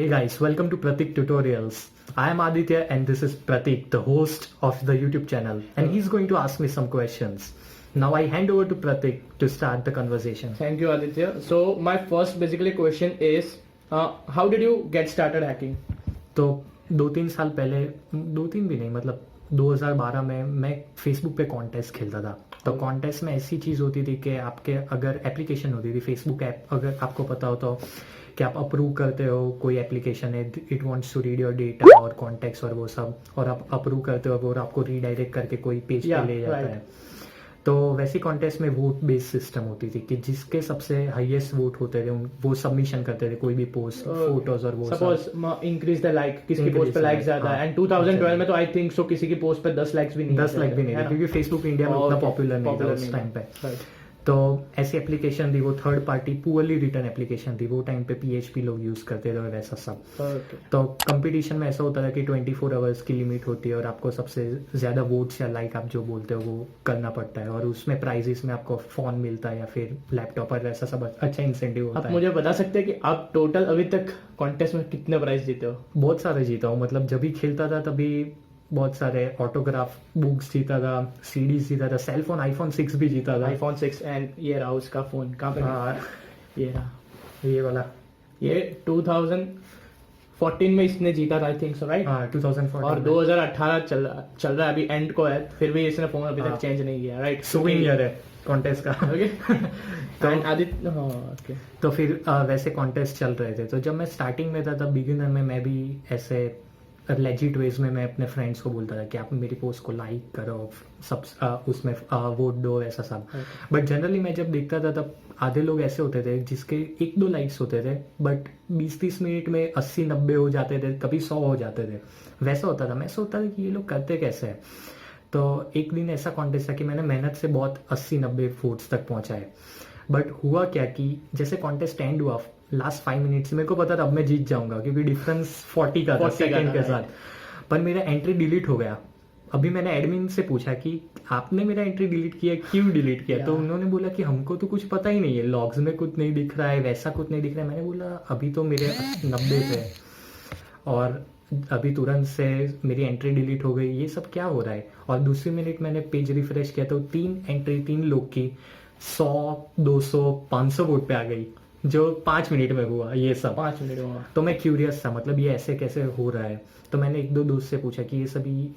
Hey guys, welcome to Pratik Tutorials. I am Aditya and this is Pratik, the host of the YouTube channel, and he's going to ask me some questions. Now I hand over to Pratik to start the conversation. Thank you, Aditya. So my first basically question is, how did you get started hacking? तो 2-3 साल पहले, 2-3 भी नहीं, मतलब 2012 में मैं Facebook पे contest खेलता था. तो कॉन्टेस्ट में ऐसी चीज़ होती थी कि आपके अगर एप्लीकेशन होती थी, फेसबुक ऐप अगर आपको पता हो तो कि आप अप्रूव करते हो कोई एप्लीकेशन है, it wants to read your data और कॉन्टेक्ट्स और वो सब, और आप अप्रूव करते हो और आपको रीडायरेक्ट करके कोई पेज पे ले जाता है. तो वैसी कॉन्टेस्ट में वोट बेस्ड सिस्टम होती थी कि जिसके सबसे हाईएस्ट वोट होते थे वो सबमिशन करते थे कोई भी पोस्ट, फोटोज और वो सपोज इंक्रीज द लाइक, किसी की पोस्ट पे लाइक ज्यादा है, एंड 2012 में तो आई थिंक सो किसी की पोस्ट पे 10 लाइक्स भी नहीं, 10 लाइक भी नहीं थे क्योंकि फेसबुक इंडिया में उतना पॉपुलर नहीं था उस टाइम पे. तो ऐसी एप्लीकेशन थी, वो third party poorly written application थी. वो टाइम पे PHP लोग यूज करते थे और वैसा सब. तो कंपटीशन में ऐसा होता था कि 24 आवर्स की लिमिट होती है और आपको सबसे ज्यादा वोट्स या लाइक आप जो बोलते हो वो करना पड़ता है, और उसमें प्राइजेस में आपको फोन मिलता है या फिर लैपटॉप और वैसा सब अच्छा इंसेंटिव होता है. आप मुझे बता सकते हैं कि आप टोटल अभी तक कॉन्टेस्ट में कितने प्राइज जीते हो? बहुत सारे जीता हूँ, मतलब जब भी खेलता था तभी बहुत सारे ऑटोग्राफ बुक्स जीता था, सीडीज जीता था, सेल फोन iPhone 6 भी जीता था. iPhone 6 एंड ये रहा उसका फोन, कहाँ पे? ये रहा, ये वाला, ये 2014 में इसने जीता था आई थिंक सो, राइट? हाँ 2014 और 2018 चल रहा है, अभी एंड को है, फिर भी इसने फोन अभी तक चेंज नहीं किया, राइट? सुविंग ईयर है कॉन्टेस्ट का. ओके. तो फिर वैसे कॉन्टेस्ट चल रहे थे. तो जब मैं स्टार्टिंग में था तब बिगिनर में मैं भी ऐसे लेजिट वेज में मैं अपने फ्रेंड्स को बोलता था कि आप मेरी पोस्ट को लाइक करो, सब उसमें वोट दो, ऐसा सब. बट जनरली मैं जब देखता था तब आधे लोग ऐसे होते थे जिसके 1-2 लाइक्स होते थे, बट 20-30 मिनट में 80-90 हो जाते थे, कभी 100 हो जाते थे. वैसा होता था. मैं सोचता था कि ये लोग करते कैसे है. तो एक दिन ऐसा कॉन्टेस्ट था कि मैंने मेहनत से बहुत 80-90 वोट्स तक पहुंचाए. बट हुआ क्या कि जैसे कॉन्टेस्ट एंड हुआ लास्ट 5 मिनट से मेरे को पता था अब मैं जीत जाऊंगा क्योंकि डिफरेंस 40 का था सेकंड के साथ. पर मेरा एंट्री डिलीट हो गया. अभी मैंने एडमिन से पूछा कि आपने मेरा एंट्री डिलीट किया, क्यों डिलीट किया? तो उन्होंने बोला कि हमको तो कुछ पता ही नहीं है, लॉग्स में कुछ नहीं दिख रहा है, वैसा कुछ नहीं दिख रहा है. मैंने बोला अभी तो मेरे 90 पे और अभी तुरंत से मेरी एंट्री डिलीट हो गई, ये सब क्या हो रहा है? और दूसरी मिनट मैंने पेज रिफ्रेश किया तो 3 लोग की 100, 200, 500 वोट पे आ गई, जो 5 मिनट में हुआ. ये सब 5 मिनट हुआ. तो मैं क्यूरियस था, मतलब ये ऐसे कैसे हो रहा है. तो मैंने 1-2 दोस्त से पूछा कि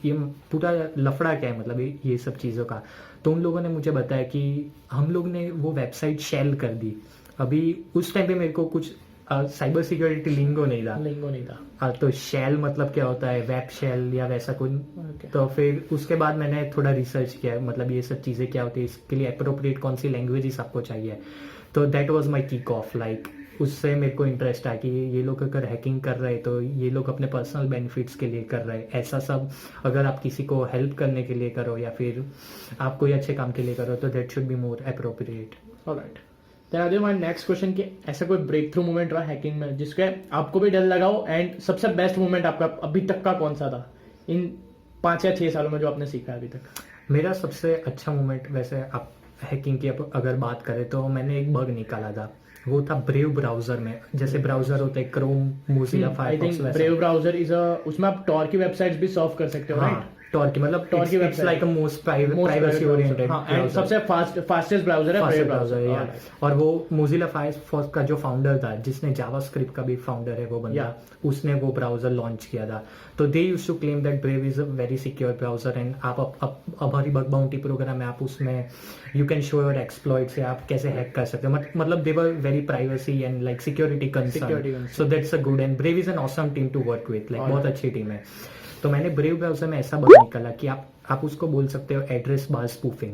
ये पूरा लफड़ा क्या है, मतलब ये सब चीज़ों का. तो उन लोगों ने मुझे बताया कि हम लोग ने वो वेबसाइट शेल कर दी. अभी उस टाइम पे मेरे को कुछ साइबर सिक्योरिटी लिंगो नहीं था. तो शेल मतलब क्या होता है, वेब शेल या वैसा कुछ. तो फिर उसके बाद मैंने थोड़ा रिसर्च किया, मतलब ये सब चीज़ें क्या होती है, इसके लिए अप्रोप्रिएट कौन सी लैंग्वेजेस आपको चाहिए. तो that was my kick off. Like उससे मेरे को इंटरेस्ट आया कि ये लोग अगर हैकिंग कर रहे हैं तो ये लोग अपने पर्सनल बेनिफिट्स के लिए कर रहे हैं. ऐसा सब अगर आप किसी को हेल्प करने के लिए करो या फिर आप कोई अच्छे काम के लिए करो तो that should be more appropriate. Alright. Then my next question कि ऐसा कोई ब्रेक थ्रू मोमेंट रहा हैकिंग में जिसके आपको भी डर लगा हो, एंड सबसे बेस्ट मोमेंट आपका अभी तक का कौन सा था इन 5 या 6 सालों में जो आपने सीखा है अभी तक? मेरा सबसे अच्छा मोमेंट, वैसे आप हैकिंग की अगर बात करें तो मैंने एक बग निकाला था. वो था ब्रेव ब्राउजर में. जैसे ब्राउजर होते हैं Chrome, Mozilla Firefox, brave browser is उसमें आप टॉर की वेबसाइट्स भी सर्व कर सकते हो, राइट? टॉर की website like a most privacy oriented and सबसे फास्टेस्ट ब्राउजर है ब्रेव ब्राउजर. और वो मोजिला फायरफॉक्स का जो फाउंडर था, जिसने जावास्क्रिप्ट का भी फाउंडर है वो बंदा, उसने वो ब्राउजर लॉन्च किया था. तो they used to claim that Brave is a very secure browser, and आप हमारी बग बाउंटी प्रोग्राम है, आप उसमें you can show your exploits, आप कैसे हैक कर सकते हो. मतलब they were very privacy and like security concern. So that's a good, and Brave is an awesome team to work with. Like बहुत अच्छी टीम है. तो मैंने ब्रेव ब्राउजर में ऐसा बग निकाला कि आप उसको बोल सकते हो एड्रेस बार स्पूफिंग.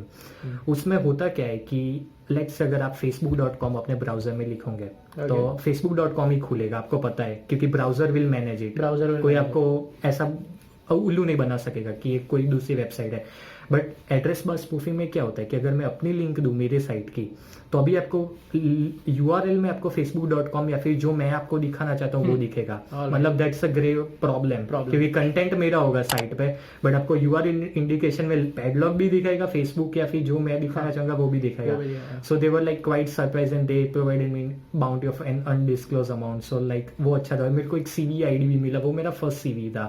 उसमें होता क्या है कि लेट्स अगर आप facebook.com अपने ब्राउजर में लिखोगे तो facebook.com ही खुलेगा, आपको पता है, क्योंकि ब्राउजर विल मैनेज इट. कोई आपको ऐसा उल्लू नहीं बना सकेगा कि ये कोई दूसरी वेबसाइट है. बट एड्रेस बार स्पूफिंग में क्या होता है कि अगर मैं अपनी लिंक दूं मेरे साइट की तो अभी आपको URL में आपको facebook.com या फिर जो मैं आपको दिखाना चाहता हूँ वो दिखेगा, Alright. मतलब दैट्स अ ग्रेव प्रॉब्लम क्योंकि कंटेंट मेरा होगा साइट पे, बट आपको URL इंडिकेशन में पैडलॉक भी दिखाएगा फेसबुक या फिर जो मैं दिखाना चाहूंगा वो भी दिखाएगा. So they were like quite surprise and they provided me bounty of an undisclose amount. So like वो अच्छा था. मेरे को एक CV ID भी मिला, वो मेरा फर्स्ट CV था.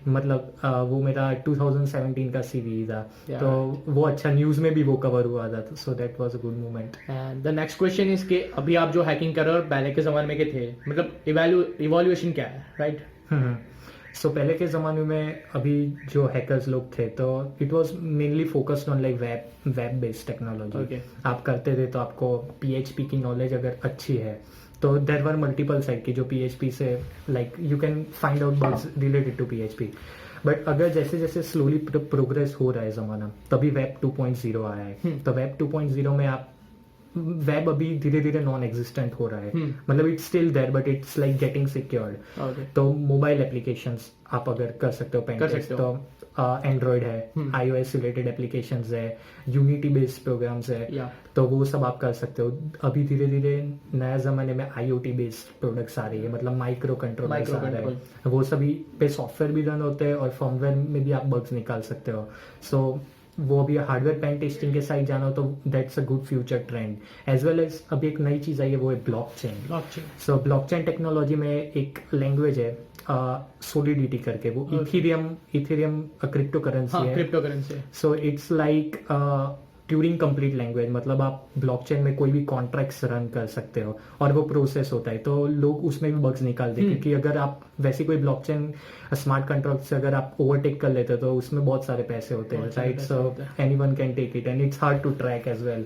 मतलब वो मेरा 2017 का CV था. तो वो अच्छा, न्यूज में भी वो कवर हुआ था. So that was a good moment. And the next question is कि अभी आप जो हैकिंग कर रहे हो और पहले के जमाने में के थे, मतलब इवोल्यूशन क्या है, राइट? सो पहले के ज़माने में अभी जो हैकर्स लोग थे तो it was mainly focused on like web based technology. आप करते थे तो आपको PHP की नॉलेज अगर अच्छी है तो देयर वर मल्टीपल साइट की जो PHP से like you can find out bugs related to PHP. But अगर जैसे जैसे स्लोली प्रोग्रेस हो रहा है ज़माना, तभी वेब 2.0 आया है. तो वेब 2.0 में आप वेब अभी धीरे धीरे नॉन एग्जिस्टेंट हो रहा है. मतलब it's still there but it's like getting secured. तो मोबाइल एप्लीकेशंस आप अगर कर सकते हो पेंटेस्ट, तो एंड्रॉइड है, iOS रिलेटेड एप्लीकेशंस है, यूनिटी बेस्ड प्रोग्राम्स है, तो वो सब आप कर सकते हो. अभी धीरे धीरे नया जमाने में IoT बेस्ड प्रोडक्ट्स आ रही है, मतलब माइक्रो कंट्रोलर्स आ रहे हैं. वो सभी पे सॉफ्टवेयर भी रन होते हैं और फर्मवेयर में भी आप बग्स निकाल सकते हो. सो वो अभी हार्डवेयर पेन टेस्टिंग के साइड जाना हो तो that's a good future trend. As well as अभी एक नई चीज आई है, वो है ब्लॉकचेन. सो ब्लॉकचेन टेक्नोलॉजी में एक लैंग्वेज है सोलिडिटी करके, वो इथेरियम क्रिप्टो करेंसी है. So it's like Turing complete language. मतलब आप ब्लॉकचेन में कोई भी कॉन्ट्रैक्ट्स रन कर सकते हो और वो प्रोसेस होता है, तो लोग उसमें भी बग्स निकालते हैं. क्योंकि अगर आप वैसी कोई ब्लॉकचेन स्मार्ट कॉन्ट्रैक्ट से अगर आप ओवरटेक कर लेते हो तो उसमें बहुत सारे पैसे होते हैं, right? So anyone can take it and it's hard to track as well.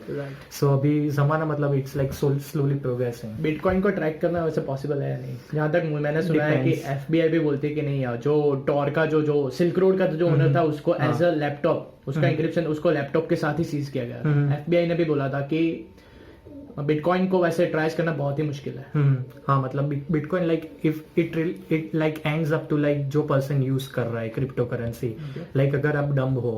So अभी जमाना मतलब it's like slowly progressing. Bitcoin को ट्रैक करना वैसे पॉसिबल है या नहीं? जहां तक मैंने सुना है कि FBI भी बोलती है कि नहीं यार, जो टॉर का जो सिल्क रोड का जो ओनर था उसको एज अ लैपटॉप, उसका इंक्रिप्शन उसको लैपटॉप के साथ ही सीज किया गया. FBI ने भी बोला था कि बिटकॉइन को वैसे ट्रेस करना बहुत ही मुश्किल है. हाँ, मतलब bitcoin like if it like ends up to like जो पर्सन यूज कर रहा है क्रिप्टो करेंसी. लाइक अगर आप डम्ब हो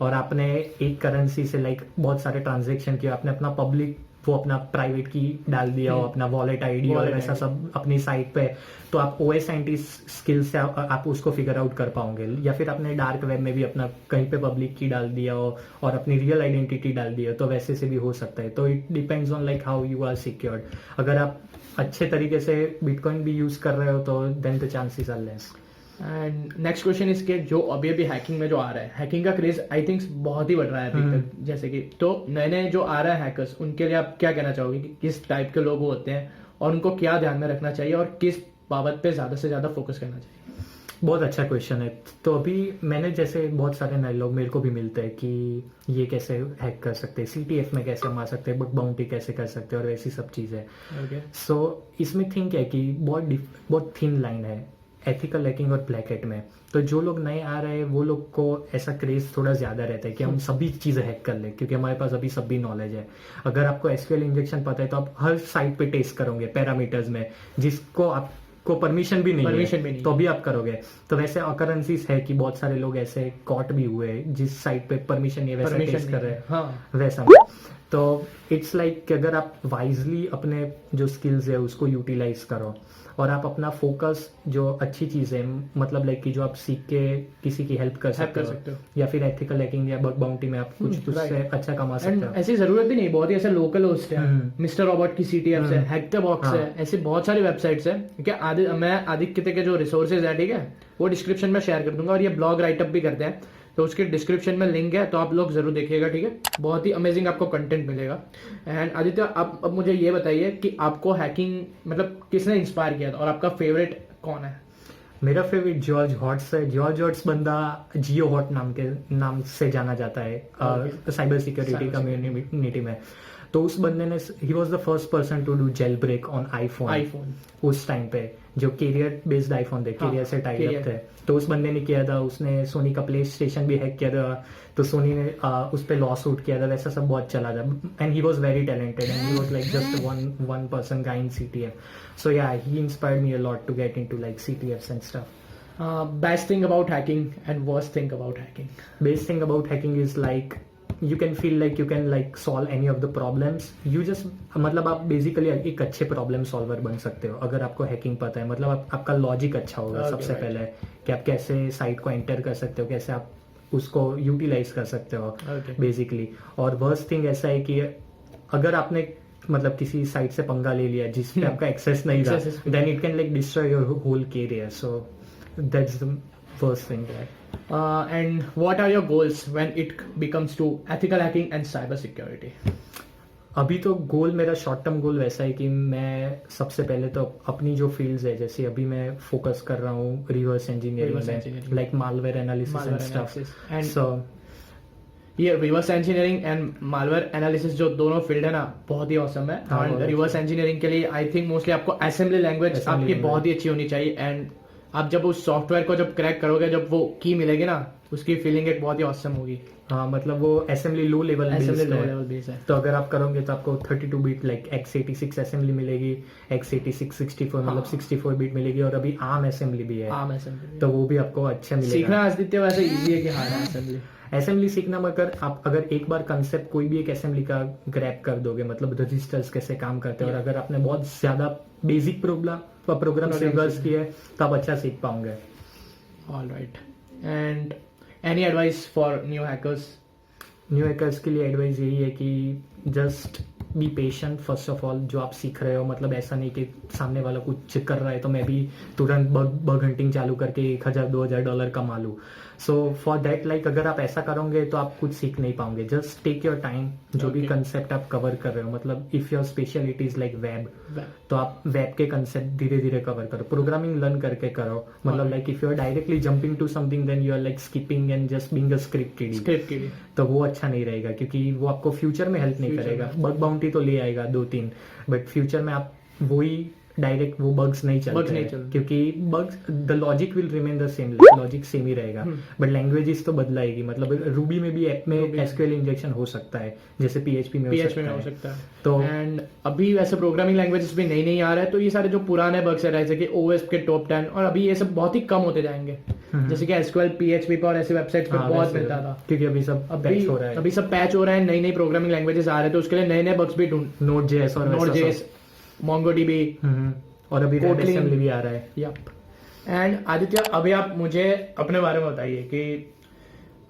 और आपने एक करेंसी से लाइक बहुत सारे ट्रांजेक्शन किया, आपने अपना पब्लिक वो अपना प्राइवेट की डाल दिया हो, अपना वॉलेट ID और ऐसा सब अपनी साइट पे, तो आप OS साइंटिस्ट स्किल से आप उसको फिगर आउट कर पाओगे. या फिर आपने डार्क वेब में भी अपना कहीं पे पब्लिक की डाल दिया हो और अपनी रियल आइडेंटिटी डाल दिया, तो वैसे से भी हो सकता है. तो it depends on like how you are secured. अगर आप अच्छे तरीके से बिटकॉइन भी यूज कर रहे हो तो then the chances are less. And next question इसके जो अभी हैकिंग में जो आ रहा है, हैकिंग का क्रेज आई थिंक बहुत ही बढ़ रहा है अभी तक. जैसे कि तो नए नए जो आ रहा है हैकर्स, उनके लिए आप क्या कहना चाहोगे कि किस टाइप के लोग होते हैं और उनको क्या ध्यान में रखना चाहिए और किस बाबत पे ज्यादा से ज्यादा फोकस करना चाहिए? बहुत अच्छा क्वेश्चन है. तो अभी मैंने जैसे बहुत सारे नए लोग मेरे को भी मिलते हैं कि ये कैसे हैक कर सकते हैं, CTF में कैसे मार सकते हैं, बग बाउंटी कैसे कर सकते हैं और ऐसी सब चीज़ें. सो इसमें थिंक है कि बहुत थिन लाइन है एथिकल हैकिंग और ब्लैक हैट में. तो जो लोग नए आ रहे हैं वो लोग को ऐसा क्रेज थोड़ा ज्यादा रहता है कि हम सभी चीजें हैक कर ले, क्योंकि हमारे पास अभी सभी नॉलेज है. अगर आपको SQL इंजेक्शन पता है तो आप हर साइट पे टेस्ट करोगे पैरामीटर्स में, जिसको आपको परमिशन भी नहीं है तो भी आप करोगे. तो वैसे ऑकरेंसीज है कि बहुत सारे लोग ऐसे कॉट भी हुए जिस साइट पे परमिशन नहीं है वैसा टेस्ट कर रहे हैं वैसा. तो इट्स लाइक कि अगर आप वाइजली अपने जो स्किल्स है उसको यूटिलाइज करो और आप अपना फोकस जो अच्छी चीज है, मतलब लाइक कि जो आप सीख के किसी की हेल्प कर सकते हो या फिर एथिकल हैकिंग या बग बाउंटी में आप कुछ उससे अच्छा कमा सकते हो. ऐसी जरूरत भी नहीं, बहुत ही ऐसे लोकल होस्ट है, मिस्टर रॉबर्ट की CTF है, हैक द बॉक्स है, ऐसे बहुत सारी वेबसाइट्स है. ठीक है, मैं आदित्य के जो रिसोर्सेज है, ठीक है, वो डिस्क्रिप्शन में शेयर कर दूंगा. और ये ब्लॉग राइटअप भी करते हैं तो उसके डिस्क्रिप्शन में लिंक है, तो आप लोग जरूर देखिएगा. ठीक है, बहुत ही अमेजिंग आपको कंटेंट मिलेगा. एंड आदित्य, आप अब मुझे ये बताइए कि आपको हैकिंग मतलब किसने इंस्पायर किया था और आपका फेवरेट कौन है? मेरा फेवरेट जॉर्ज हॉट्स है. जॉर्ज हॉट्स बंदा जियो हॉट नाम से जाना जाता है साइबर सिक्योरिटी कम्युनिटी में. तो उस बंदे ने ही was the first person to do jailbreak on iPhone उस टाइम पे, जो कैरियर बेस्ड आईफोन थे, कैरियर से टाई अप थे. तो उस बंदे ने किया था, उसने सोनी का प्ले स्टेशन भी हैक किया था, तो सोनी ने उस पर लॉ सूट किया था, वैसा सब बहुत चला था. And he was very talented and he was like just one person guy in CTF. So yeah he inspired me a lot to get into like CTFs and stuff. Best thing about hacking and worst thing about hacking? Best thing about hacking is like you can feel like you can like solve any of the problems, you just मतलब आप basically एक अच्छे problem solver बन सकते हो अगर आपको hacking पता है। मतलब आपका लॉजिक अच्छा होगा Okay, सबसे right. पहले कि आप कैसे साइट को एंटर कर सकते हो, कैसे आप उसको यूटिलाइज कर सकते हो Okay. बेसिकली। और वर्स्ट थिंग ऐसा है कि अगर आपने मतलब किसी साइट से पंगा ले लिया जिसपे आपका एक्सेस नहीं था, Access is- then it can like destroy your whole carrier, so that's the first thing. And what are your goals when it becomes to ethical hacking and cyber security? अभी तो गोल मेरा शॉर्ट टर्म गोल वैसा है कि मैं सबसे पहले तो अपनी जो फील्ड्स है, जैसे अभी मैं फोकस कर रहा हूँ रिवर्स इंजीनियरिंग Reverse में, engineering. Like malware analysis and Malware stuff. analysis. And सो ये reverse engineering and malware analysis जो दोनों फील्ड है ना, बहुत ही औसम है। हाँ, और बहुत रिवर्स इंजीनियरिंग के लिए आई थिंक मोस्टली आपको असेंबली लैंग्वेज Assembly आपकी language. बहुत ही अच्छी होनी चाहिए। एंड आप जब उस सॉफ्टवेयर को जब क्रैक करोगे, जब वो की मिलेगी ना, उसकी फीलिंग एक बहुत ही औसम होगी। हाँ, मतलब वो assembly low level assembly based low है। लेवल बेस है। तो अगर आप करोगे तो आपको 32 बीट लाइक x86 असेंबली मिलेगी, x86 64 मतलब हाँ। 64 बीट मिलेगी, और अभी आर्म असेंबली भी है, आम असेंबली तो वो भी आपको अच्छा मिलेगा। सीखना आदित्य वैसे इजी है कि हार्ड है असेंबली। असेंबली सीखना, मगर आप अगर एक बार कंसेप्ट कोई भी एक असेंबली का ग्रैब कर दोगे, मतलब रजिस्टर्स कैसे काम करते हैं, और अगर आपने बहुत ज्यादा बेसिक प्रोग्राम रिवर्स किए तो आप अच्छा सीख पाओगे। All right. And any advice for new hackers? New hackers के लिए एडवाइस यही है कि just be patient first of all. जो आप सीख रहे हो, मतलब ऐसा नहीं कि सामने वाला कुछ कर रहा है तो मैं भी तुरंत बग हंटिंग चालू करके $1,000-2,000 कमा लूँ। सो फॉर दैट, लाइक अगर आप ऐसा करोगे तो आप कुछ सीख नहीं पाओगे। Just take your time. जो भी Okay. कंसेप्ट आप कवर कर रहे हो, मतलब if your speciality is like web, तो आप वेब के कंसेप्ट धीरे धीरे कवर करो, प्रोग्रामिंग लर्न करके करो। मतलब like if you are directly jumping to something, then you are like skipping and just being a script kiddie. Script के लिए तो वो अच्छा नहीं रहेगा, क्योंकि वो आपको फ्यूचर में हेल्प नहीं Future करेगा। में। बग बाउंटी तो ले आएगा 2-3, बट फ्यूचर में आप वही डायरेक्ट वो बग्स नहीं चलते Bugs नहीं हैं, चलते। क्योंकि bugs the logic will remain the same, logic same ही रहेगा, बट लैंग्वेजेस तो बदलाएगी। मतलब रूबी में भी ऐप में Ruby में। एसक्यूएल इंजेक्शन हो सकता है, जैसे पीएचपी में PHP में हो हो सकता सकता है। तो एंड अभी वैसे प्रोग्रामिंग लैंग्वेजेस भी नई नई आ रहा है, तो ये सारे जो पुराने बग्स है जैसे कि ओएस के टॉप 10, और अभी ये सब बहुत ही कम होते जाएंगे। जैसे कि एसक्यूएल PHP पे और ऐसे वेबसाइट्स पे हाँ, बहुत वैसे, मिलता था। क्योंकि अभी सब अभी पैच हो रहा है। अभी सब पैच हो रहा है, नई नई प्रोग्रामिंग लैंग्वेजेस आ रहे हैं, तो उसके लिए नए नए बग्स भी ढूंढ, नोड जेएस और वैसा Node.js, MongoDB, सब। और अभी रेड Kotlin। असेंबली भी आ रहा है। यप। एंड आदित्य, अभी आप मुझे अपने बारे में बताइए कि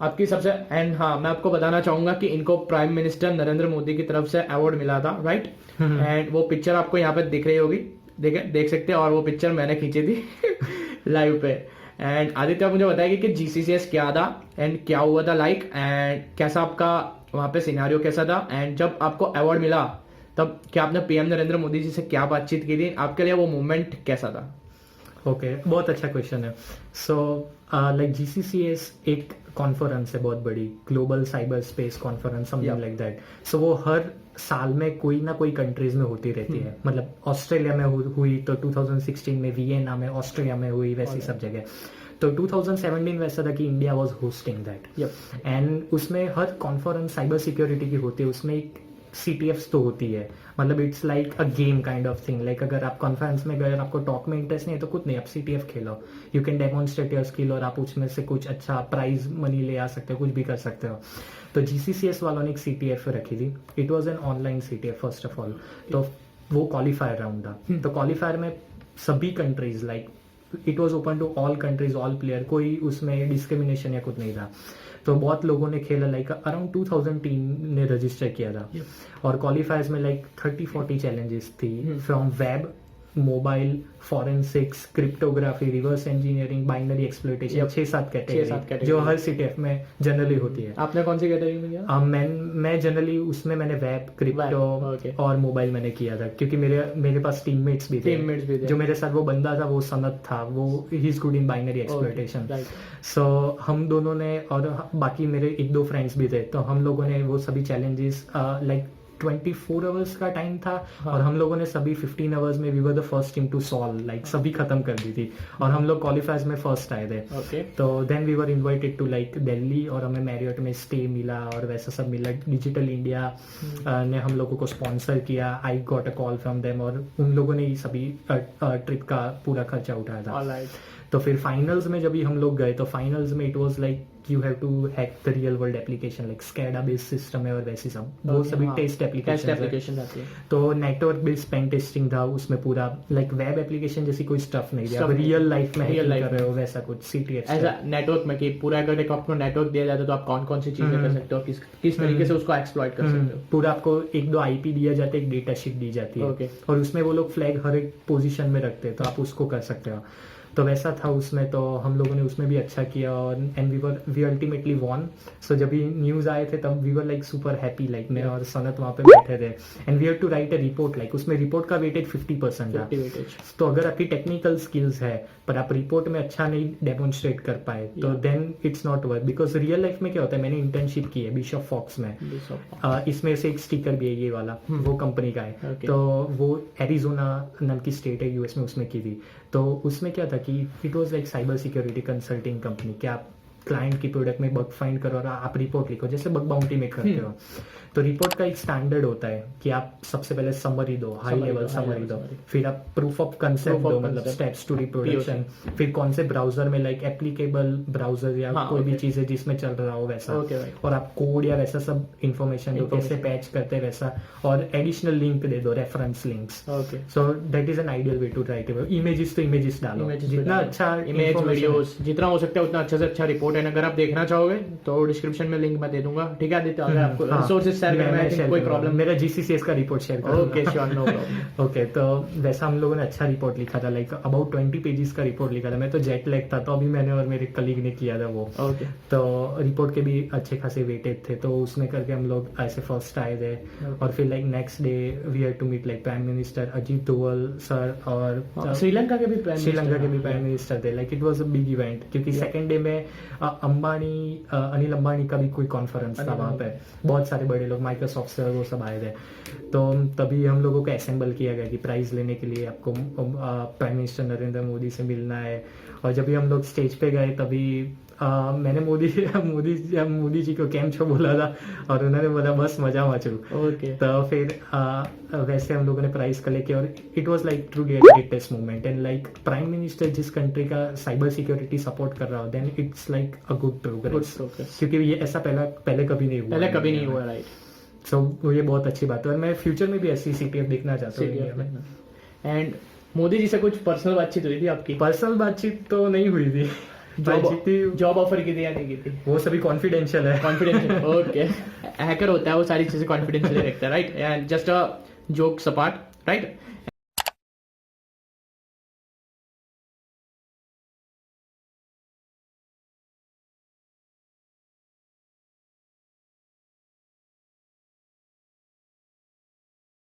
आपकी सबसे, एंड हाँ, मैं आपको बताना चाहूंगा कि इनको प्राइम मिनिस्टर नरेंद्र मोदी की तरफ से अवार्ड मिला था, राइट? एंड वो पिक्चर आपको यहाँ पे दिख रही होगी, देख सकते हैं, और वो पिक्चर मैंने खींची थी लाइव पे। एंड आदित्य, आप मुझे बताइए कि GCCS क्या था एंड क्या हुआ था, लाइक, एंड कैसा आपका वहाँ पे सिनारियो कैसा था, एंड जब आपको अवार्ड मिला तब क्या आपने पीएम नरेंद्र मोदी जी से क्या बातचीत की थी, आपके लिए वो मूवमेंट कैसा था? ओके, बहुत अच्छा क्वेश्चन है। सो लाइक GCCS एक कॉन्फ्रेंस है बहुत बड़ी, global cyber space conference, something like that. So वो हर साल में कोई ना कोई कंट्रीज में होती रहती है। मतलब ऑस्ट्रेलिया में हुई तो 2016 में, वियना में, ऑस्ट्रिया में हुई, वैसी सब जगह। तो 2017 वैसा था कि India was hosting that, and उसमें हर कॉन्फ्रेंस साइबर सिक्योरिटी की होती है, उसमें एक CTFs तो होती है। मतलब it's like a game kind of thing. Like अगर आप कॉन्फ्रेंस में गए और आपको टॉक में इंटरेस्ट नहीं है तो कुछ नहीं, आप CTF Khelo, you can demonstrate your skill, और आप उसमें से कुछ अच्छा प्राइज मनी ले आ सकते हो, कुछ भी कर सकते हो। तो GCCS वालों ने एक CTF रखी थी। It was an online CTF first of all. तो वो क्वालिफायर राउंड था। तो क्वालिफायर में सभी countries, like it was open to all countries, all player, कोई उसमें डिस्क्रिमिनेशन या कुछ नहीं था। तो बहुत लोगों ने खेला, लाइक अराउंड 2000 टीम ने रजिस्टर किया था। और क्वालिफायर्स में लाइक 30-40 चैलेंजेस थी, from web, mobile, forensics, cryptography, reverse engineering, binary exploitation, 6-7 category जो हर CTF में जनरली होती है। आपने कौन सी कैटेगरी में किया? मैं जनरली उसमें मैंने वेब, क्रिप्टो okay. और मोबाइल मैंने किया था, क्योंकि मेरे पास टीममेट्स भी थे। जो मेरे साथ वो बंदा था वो सनत था, वो he is good in binary exploitation. So हम दोनों ने, और बाकी मेरे 1-2 फ्रेंड्स भी थे, तो हम लोगों ने वो सभी चैलेंजेस, लाइक 24 आवर्स का टाइम था। और हम लोगों ने सभी 15 आवर्स में we were the first team to solve, like सभी खत्म कर दी थी, और हम लोग क्वालिफायर्स में फर्स्ट आए थे। तो then we were invited to like Delhi, और हमें मैरियट में स्टे मिला और वैसा सब मिला। डिजिटल इंडिया ने हम लोगों को स्पॉन्सर किया। I got a call from them, और उन लोगों ने ही सभी ट्रिप का पूरा खर्चा उठाया था। तो फिर फाइनल्स में जब भी हम लोग गए, तो फाइनल्स में it was like you have to hack the real world application like SCADA based system है और वैसी सब वो सभी टेस्ट टेस्ट एप्लीकेशन एप्लीकेशन आती है. तो नेटवर्क बेस्ड पेन टेस्टिंग था उसमें पूरा लाइक वेब एप्लीकेशन जैसी कोई स्टफ नहीं दिया Stuff नहीं। रियल लाइफ में Real hacking life कर रहे हो वैसा कुछ CTF एज नेटवर्क में कि पूरा अगर एक आपको नेटवर्क दिया जाता है तो आप कौन कौन सी चीजें कर सकते हो, किस तरीके से उसको एक्सप्लॉइट कर सकते हो. पूरा आपको 1-2 IP दिया जाता है एक डेटा शीट दी जाती है Okay. और उसमें वो लोग फ्लैग हर एक पोजीशन में रखते हैं तो आप उसको कर सकते हो तो वैसा था उसमें तो हम लोगों ने उसमें भी अच्छा किया और and we ultimately won so जब भी न्यूज आए थे तब we were like super happy like मैं और सनत वहाँ पे बैठे थे and we have to write a report like उसमें रिपोर्ट का वेटेज 50% था 50 वेटेज. तो अगर आपकी टेक्निकल स्किल्स है पर आप रिपोर्ट में अच्छा नहीं डेमोन्स्ट्रेट कर पाए तो then it's not worth because real life में क्या होता है मैंने इंटर्नशिप की है बिशप फॉक्स में इसमें से एक स्टिकर भी है ये वाला वो कंपनी का है Okay. तो वो एरिजोना नाम की स्टेट है यूएस में उसमें की थी तो उसमें क्या था कि it was like cyber security consulting company कि आप क्लाइंट की प्रोडक्ट में बग फाइंड करो और आप रिपोर्ट लिखो जैसे बग बाउंटी में करते हो तो रिपोर्ट का एक स्टैंडर्ड होता है कि आप सबसे पहले समरी दो हाई Summary लेवल दो, high समरी level दो summary. फिर आप proof of concept Proof of दो मतलब concept. स्टेप्स टू रिप्रोडक्शन फिर कौन से ब्राउजर में लाइक एप्लीकेबल ब्राउजर या हाँ, कोई भी okay. चीज है जिसमें चल रहा हो वैसा Okay, right. और आप कोड या वैसा सब इन्फॉर्मेशन दो कैसे Information. पैच करते हैं वैसा और एडिशनल लिंक दे दो reference links okay. So that is an ideal way to write images तो इमेजेस डालो Images जितना डालो. अच्छा इमेज information वीडियोस जितना हो सकता है उतना अच्छे से अच्छा रिपोर्ट है अगर आप देखना चाहोगे तो डिस्क्रिप्शन में लिंक मैं दे दूंगा. ठीक है आदित्य, अगर आपको हाँ, रिसोर्सेज शेयर करना है मैं share कोई करूंगा. प्रॉब्लम. मेरा GCCS का रिपोर्ट शेयर करूंगा. Okay sure, no problem. Okay तो वैसा हम लोगों ने अच्छा रिपोर्ट लिखा था लाइक अबाउट 20 पेजेस का रिपोर्ट लिखा था मैं तो जेट लैग था तो अभी मैंने और मेरे कलीग ने किया था वो ओके. तो रिपोर्ट के भी अच्छे खासे वेटेड थे तो उसमें करके हम लोग ऐसे फर्स्ट आए थे और फिर like next day we had to meet like prime minister Ajit Doval sir और श्रीलंका के भी प्राइम श्रीलंका के भी प्राइम मिनिस्टर थे like it was a big event क्योंकि सेकंड डे में अनिल अंबानी का भी कोई कॉन्फ्रेंस था वहाँ पे बहुत सारे बड़े लोग माइक्रोसॉफ्ट से वो सब आए थे तो तभी हम लोगों को असेंबल किया गया कि प्राइज लेने के लिए आपको प्राइम मिनिस्टर नरेंद्र मोदी से मिलना है और जब भी हम लोग स्टेज पे गए तभी मैंने मोदी जी को कैम छो बोला था और उन्होंने बोला बस मजा मचू. ओके. तो फिर वैसे हम लोगों ने प्राइज कलेक्ट किया और it was like truly a greatest moment and like prime minister जिस कंट्री का साइबर सिक्योरिटी सपोर्ट कर रहा हो then it's like a good progress क्योंकि ये ऐसा पहले कभी नहीं हुआ. राइट. सो ये बहुत अच्छी बात है और मैं फ्यूचर में भी ऐसी CTF देखना चाहता हूँ इंडिया में. एंड मोदी जी से कुछ पर्सनल बातचीत हुई थी आपकी? पर्सनल बातचीत तो नहीं हुई थी. जॉब ऑफर की थी या नहीं की थी? वो सभी कॉन्फिडेंशियल है. कॉन्फिडेंशियल. ओके. हैकर होता है वो सारी चीजें कॉन्फिडेंशियल रखता है right. And just a jokes apart right.